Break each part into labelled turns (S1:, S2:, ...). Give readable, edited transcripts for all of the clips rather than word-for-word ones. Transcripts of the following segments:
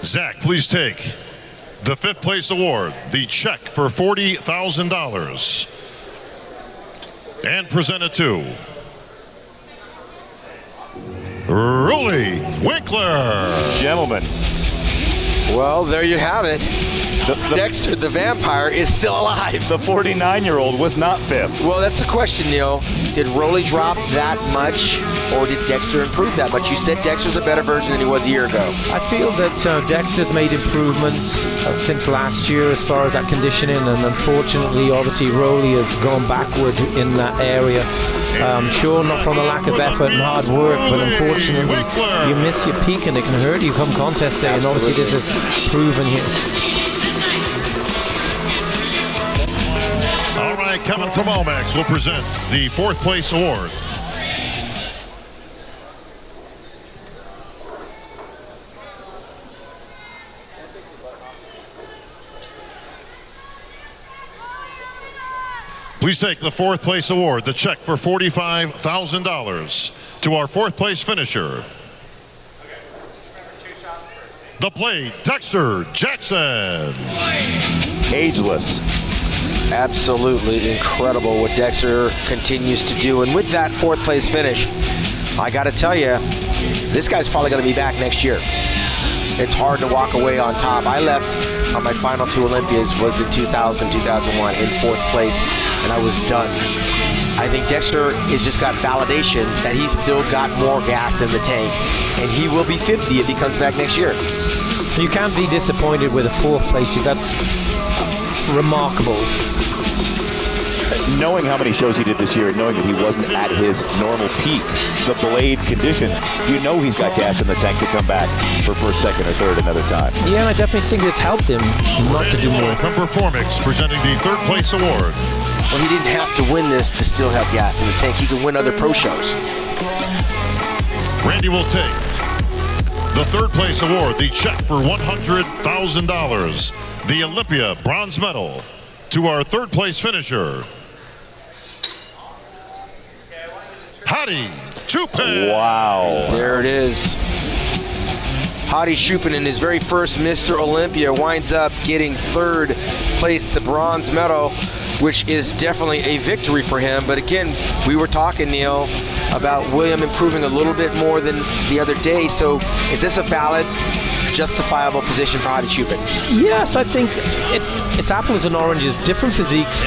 S1: Zach, please take the 5th place award, the check for $40,000, and present it to Rolly Winkler.
S2: Gentlemen.
S3: Well, there you have it. Dexter the Vampire is still alive.
S2: The 49-year-old was not 5th.
S3: Well, that's the question, Neil. Did Rolly drop that much, or did Dexter improve that much? You said Dexter's a better version than he was a year ago.
S4: I feel that Dexter's made improvements since last year as far as that conditioning, and unfortunately, obviously, Rolly has gone backward in that area. Sure, not from a lack of effort and hard work, but unfortunately, you miss your peak and it can hurt you come contest day, and obviously this is proven here.
S1: All right, Kevin from Almax will present the 4th place award. Please take the 4th place award, the check for $45,000 to our 4th place finisher, the Blade, Dexter Jackson.
S2: Ageless.
S3: Absolutely incredible what Dexter continues to do. And with that 4th place finish, I got to tell you, this guy's probably going to be back next year. It's hard to walk away on top. I left on my final 2 Olympias was in 2000, 2001 in 4th place, and I was done. I think Dexter has just got validation that he's still got more gas in the tank, and he will be 50 if he comes back next year.
S4: You can't be disappointed with a 4th place. That's remarkable.
S2: Knowing how many shows he did this year and knowing that he wasn't at his normal peak, the Blade condition, you know he's got gas in the tank to come back for 1st, 2nd, or 3rd another time.
S4: Yeah, and I definitely think it's helped him not to do more.
S1: From Performix presenting the 3rd place award.
S3: Well, he didn't have to win this to still have gas in the tank. He could win other pro shows.
S1: Randy will take the 3rd place award, the check for $100,000, the Olympia bronze medal, to our 3rd place finisher, Hadi Chupin.
S2: Wow.
S3: There it is. Hadi Chupin in his very first Mr. Olympia winds up getting 3rd place, the bronze medal, which is definitely a victory for him. But again, we were talking, Neil, about William improving a little bit more than the other day. So is this a valid, justifiable position for Hadi Chupin?
S4: Yes, I think it's apples and oranges, different physiques.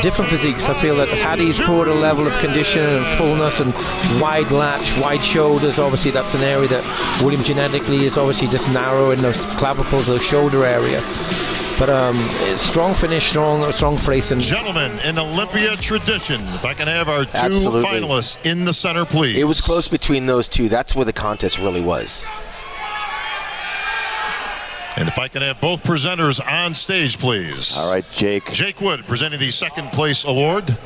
S4: Different physiques. I feel that Hadi's brought a level of condition and fullness and wide latch, wide shoulders. Obviously, that's an area that William genetically is obviously just narrow in those clavicles, the shoulder area. But strong finish, strong place. And
S1: gentlemen, in Olympia tradition, if I can have our 2
S3: Absolutely.
S1: finalists in the center, please.
S3: It was close between those 2. That's where the contest really was.
S1: And if I can have both presenters on stage, please.
S2: All right, Jake.
S1: Jake Wood presenting the 2nd place award.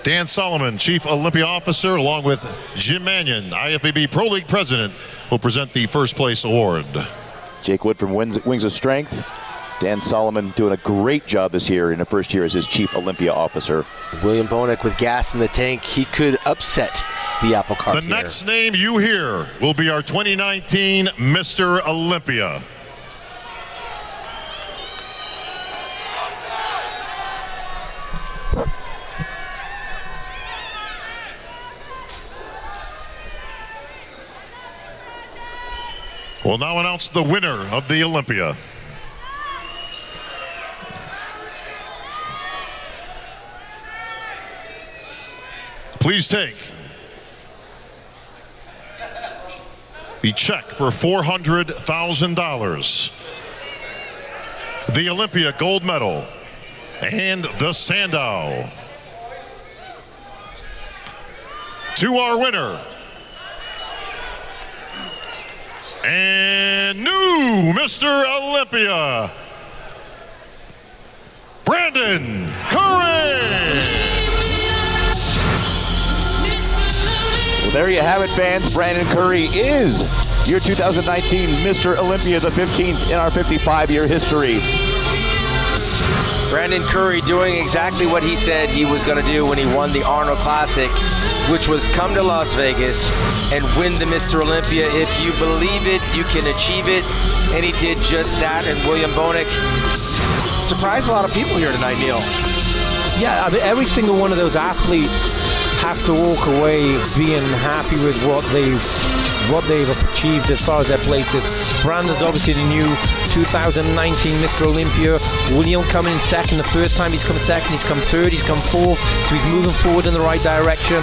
S1: Dan Solomon, Chief Olympia Officer, along with Jim Mannion, IFBB Pro League President, will present the 1st place award.
S2: Jake Wood from Wings of Strength. Dan Solomon doing a great job this year in the 1st year as his Chief Olympia Officer.
S3: William Bonek with gas in the tank. He could upset the apple cart
S1: The
S3: here.
S1: next name you hear will be our 2019 Mr. Olympia. We'll now announce the winner of the Olympia. Please take the check for $400,000, the Olympia gold medal, and the Sandow. To our winner, and new Mr. Olympia, Brandon Curry.
S2: Well, there you have it, fans. Brandon Curry is your 2019 Mr. Olympia, the 15th in our 55-year history.
S3: Brandon Curry doing exactly what he said he was going to do when he won the Arnold Classic, which was come to Las Vegas and win the Mr. Olympia. If you believe it, you can achieve it. And he did just that. And William Bonek surprised a lot of people here tonight, Neil.
S4: Yeah, I mean, every single one of those athletes have to walk away being happy with what they've achieved as far as their places. Brandon's obviously the new 2019 Mr. Olympia. William coming in second. The first time he's come second, he's come third, he's come fourth. So he's moving forward in the right direction.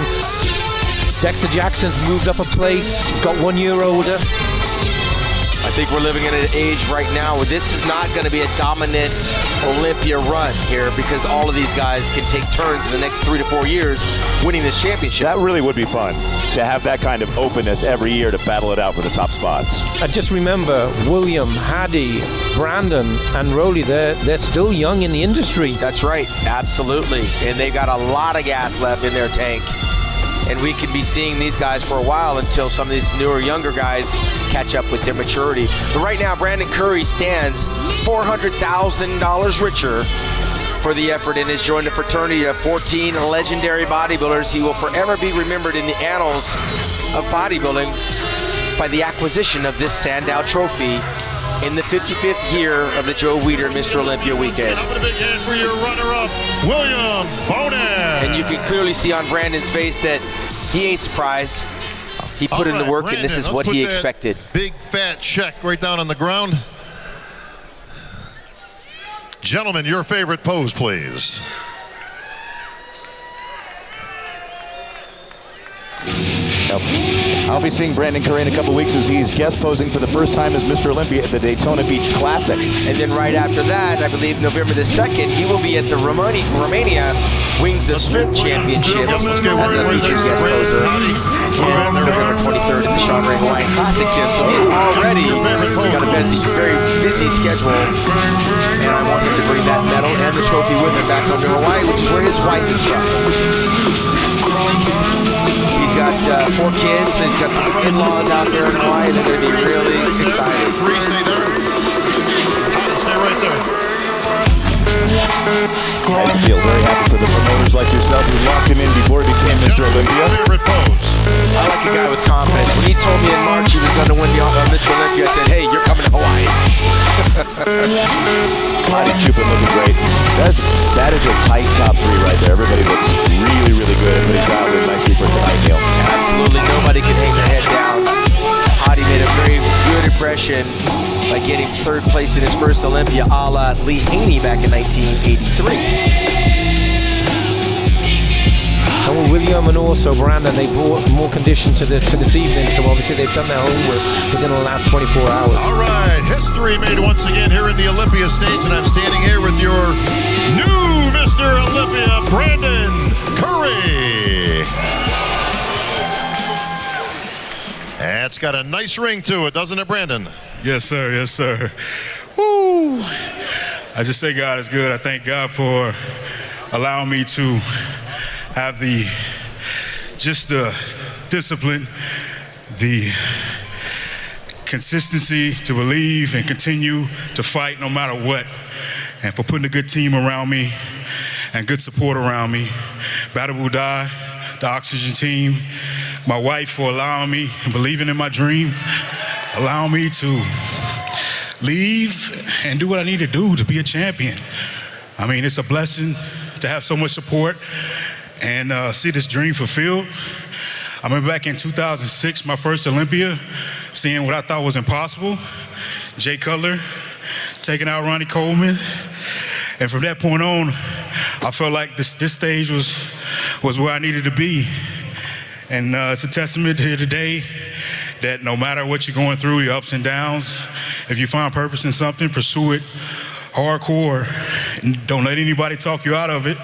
S4: Dexter Jackson's moved up a place, got 1 year older.
S3: I think we're living in an age right now where this is not going to be a dominant Olympia run here, because all of these guys can take turns in the next 3 to 4 years winning this championship.
S2: That really would be fun, to have that kind of openness every year to battle it out for the top spots.
S4: And just remember, William, Hadi, Brandon, and Rolly, they're still young in the industry.
S3: That's right, absolutely. And they've got a lot of gas left in their tank. And we could be seeing these guys for a while until some of these newer, younger guys catch up with their maturity. But right now, Brandon Curry stands $400,000 richer for the effort and has joined a fraternity of 14 legendary bodybuilders. He will forever be remembered in the annals of bodybuilding by the acquisition of this Sandow Trophy in the 55th year of the Joe Weider Mr. Olympia weekend.
S1: Up a big hand for your runner-up, William Bonek.
S3: And you can clearly see on Brandon's face that he ain't surprised. He put in the work,
S1: Brandon,
S3: and this is
S1: let's
S3: what
S1: put
S3: he
S1: that
S3: expected.
S1: Big fat check right down on the ground. Gentlemen, your favorite pose, please.
S2: I'll be seeing Brandon Curry in a couple weeks as he's guest posing for the first time as Mr. Olympia at the Daytona Beach Classic.
S3: And then right after that, I believe November the 2nd, he will be at the Romania Wings of Strength Championship
S1: Let's get
S3: as
S1: right
S3: a featured guest poser. And November 23rd in the Sean Ray Hawaiian Classic Gym. So he's already got a very busy schedule. And I want him to bring that medal and the trophy with him back home to Hawaii, which is where his wife is from. He's got 4 kids, and he's got some in-laws out there in Hawaii that are going to be really excited.
S1: Stay there. Stay right there.
S2: I feel very happy for the promoters like yourself who locked him in before he became Mr. Olympia.
S1: Favorite pose.
S3: I like a guy with confidence. When he told me in March he was going to win the Mr. Olympia, I said, hey, you're coming to Hawaii.
S2: Hadi Chupin looking great. That is a tight top 3 right there. Everybody looks really, really good. Everybody dialed in nicely for tonight, Neil.
S3: Absolutely, nobody can hang their head down. Hadi made a very good impression by getting 3rd place in his first Olympia, a la Lee Haney back in 1983.
S4: And with William and also Brandon, they brought more condition to this evening, so obviously they've done their homework within the last 24 hours.
S1: All right, history made once again here in the Olympia stage, and I'm standing here with your new Mr. Olympia, Brandon Curry. That's got a nice ring to it, doesn't it, Brandon?
S5: Yes, sir. Yes, sir. Woo! I just say God is good. I thank God for allowing me to have the discipline, the consistency to believe and continue to fight no matter what, and for putting a good team around me and good support around me. Battle Will Die, the Oxygen team, my wife for allowing me and believing in my dream, allowing me to leave and do what I need to do to be a champion. I mean, it's a blessing to have so much support and see this dream fulfilled. I remember back in 2006, my first Olympia, seeing what I thought was impossible. Jay Cutler taking out Ronnie Coleman. And from that point on, I felt like this stage was where I needed to be. And it's a testament here today that no matter what you're going through, your ups and downs, if you find purpose in something, pursue it hardcore. And don't let anybody talk you out of it.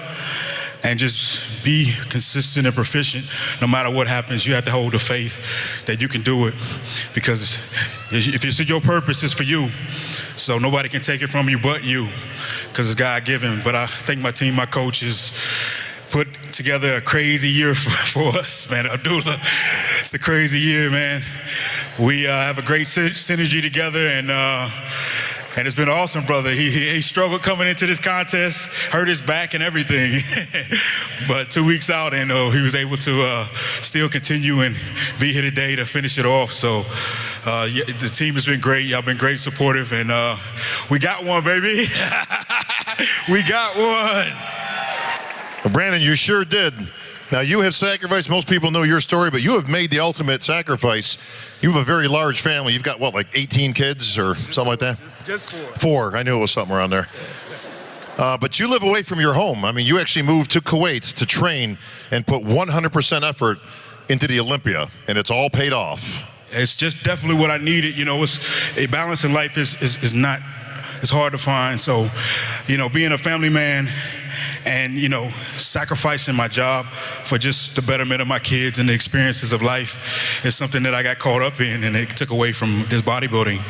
S5: And just be consistent and proficient. No matter what happens, you have to hold the faith that you can do it. Because if it's your purpose, it's for you. So nobody can take it from you but you, because it's God-given. But I thank my team, my coaches, put together a crazy year for us, man. Abdullah, it's a crazy year, man. We have a great synergy together, and And it's been awesome, brother. He struggled coming into this contest, hurt his back and everything. But 2 weeks out, and he was able to still continue and be here today to finish it off. So the team has been great. Y'all been great, supportive, and we got one, baby. We got one.
S1: Well, Brandon, you sure did. Now, you have sacrificed. Most people know your story, but you have made the ultimate sacrifice. You have a very large family. You've got, what, like 18 kids or something like that?
S5: Just 4.
S1: 4. I knew it was something around there. But you live away from your home. I mean, you actually moved to Kuwait to train and put 100% effort into the Olympia, and it's all paid off.
S5: It's just definitely what I needed. You know, it's a balance in life is not, it's hard to find. So, you know, being a family man and, you know, sacrificing my job for just the betterment of my kids and the experiences of life is something that I got caught up in, and it took away from this bodybuilding.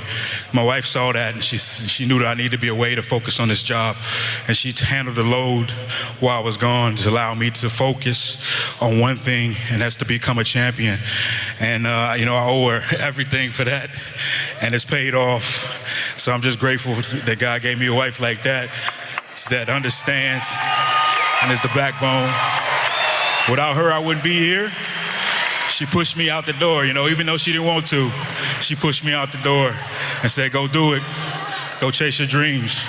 S5: My wife saw that, and she knew that I needed to be away to focus on this job, and she handled the load while I was gone to allow me to focus on one thing, and that's to become a champion. And, you know, I owe her everything for that, and it's paid off. So I'm just grateful that God gave me a wife like that understands and is the backbone. Without her, I wouldn't be here. She pushed me out the door, you know, even though she didn't want to. She pushed me out the door and said, go do it. Go chase your dreams.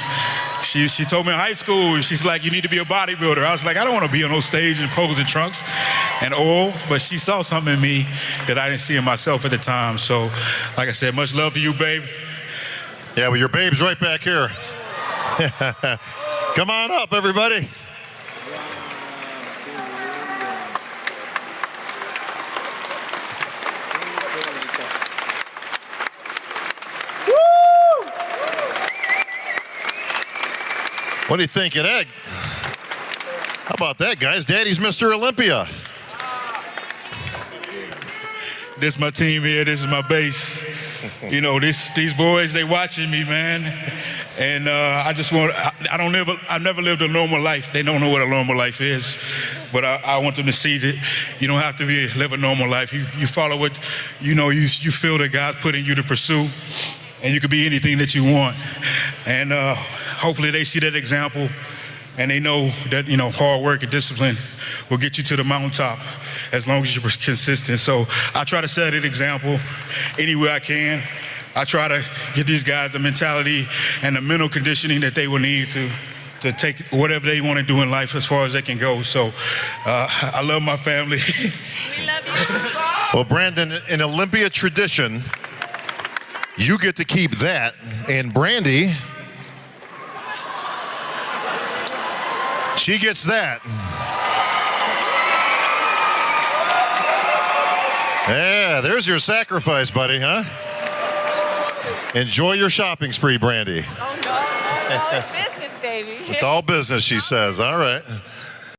S5: She told me in high school, she's like, you need to be a bodybuilder. I was like, I don't want to be on those stage and pose in trunks and oils, but she saw something in me that I didn't see in myself at the time. So, like I said, much love to you, babe.
S1: Yeah, well, your babe's right back here. Come on up, everybody. Woo! What do you think of that? How about that, guys? Daddy's Mr. Olympia.
S5: This is my team here. This is my base. You know, these boys, they watching me, man. And I've never lived a normal life. They don't know what a normal life is. But I want them to see that you don't have to live a normal life. You follow what, you know, you feel that God's putting you to pursue. And you can be anything that you want. And hopefully they see that example. And they know that, you know, hard work and discipline will get you to the mountaintop as long as you're consistent. So I try to set an example anywhere I can. I try to give these guys the mentality and the mental conditioning that they will need to take whatever they want to do in life as far as they can go. So I love my family.
S6: We love you.
S1: Well, Brandon, in Olympia tradition, you get to keep that. And Brandy, she gets that. Yeah, there's your sacrifice, buddy, huh? Enjoy your shopping spree, Brandy.
S6: Oh, no, it's business, baby.
S1: It's all business, she says. All right.